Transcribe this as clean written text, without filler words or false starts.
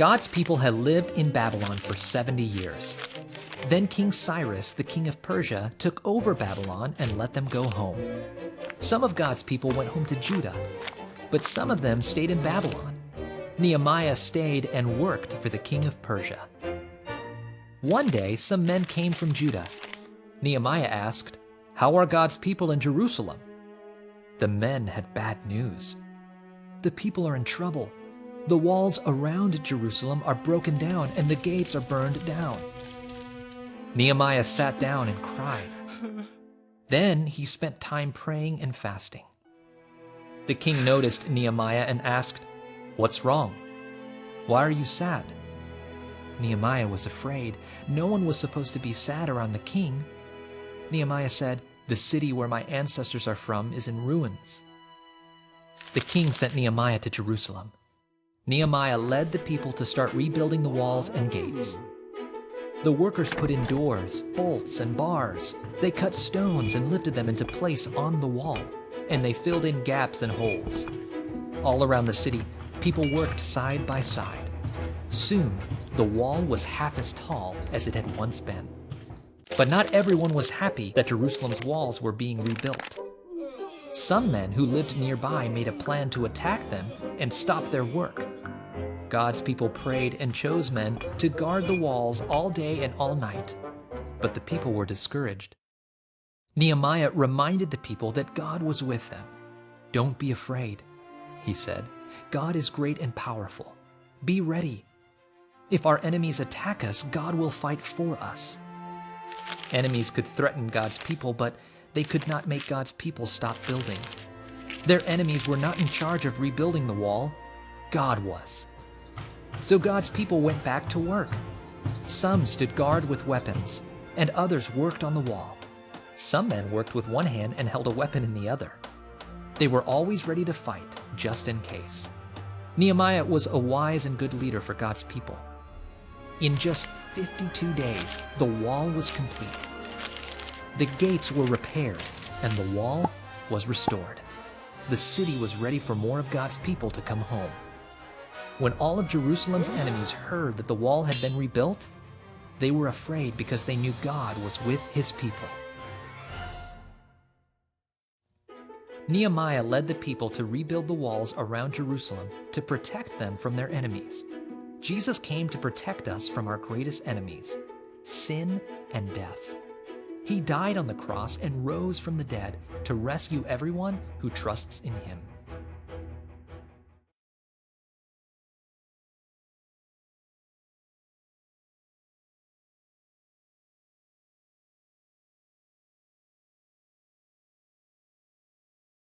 God's people had lived in Babylon for 70 years. Then King Cyrus, the king of Persia, took over Babylon and let them go home. Some of God's people went home to Judah, but some of them stayed in Babylon. Nehemiah stayed and worked for the king of Persia. One day, some men came from Judah. Nehemiah asked, "How are God's people in Jerusalem?" The men had bad news. "The people are in trouble. The walls around Jerusalem are broken down and the gates are burned down." Nehemiah sat down and cried. Then he spent time praying and fasting. The king noticed Nehemiah and asked, "What's wrong? Why are you sad?" Nehemiah was afraid. No one was supposed to be sad around the king. Nehemiah said, "The city where my ancestors are from is in ruins." The king sent Nehemiah to Jerusalem. Nehemiah led the people to start rebuilding the walls and gates. The workers put in doors, bolts, and bars. They cut stones and lifted them into place on the wall, and they filled in gaps and holes. All around the city, people worked side by side. Soon, the wall was half as tall as it had once been. But not everyone was happy that Jerusalem's walls were being rebuilt. Some men who lived nearby made a plan to attack them and stop their work. God's people prayed and chose men to guard the walls all day and all night, but the people were discouraged. Nehemiah reminded the people that God was with them. "Don't be afraid," he said. "God is great and powerful. Be ready. If our enemies attack us, God will fight for us." Enemies could threaten God's people, but they could not make God's people stop building. Their enemies were not in charge of rebuilding the wall. God was. So God's people went back to work. Some stood guard with weapons, and others worked on the wall. Some men worked with one hand and held a weapon in the other. They were always ready to fight, just in case. Nehemiah was a wise and good leader for God's people. In just 52 days, the wall was complete. The gates were repaired, and the wall was restored. The city was ready for more of God's people to come home. When all of Jerusalem's enemies heard that the wall had been rebuilt, they were afraid because they knew God was with his people. Nehemiah led the people to rebuild the walls around Jerusalem to protect them from their enemies. Jesus came to protect us from our greatest enemies, sin and death. He died on the cross and rose from the dead to rescue everyone who trusts in him.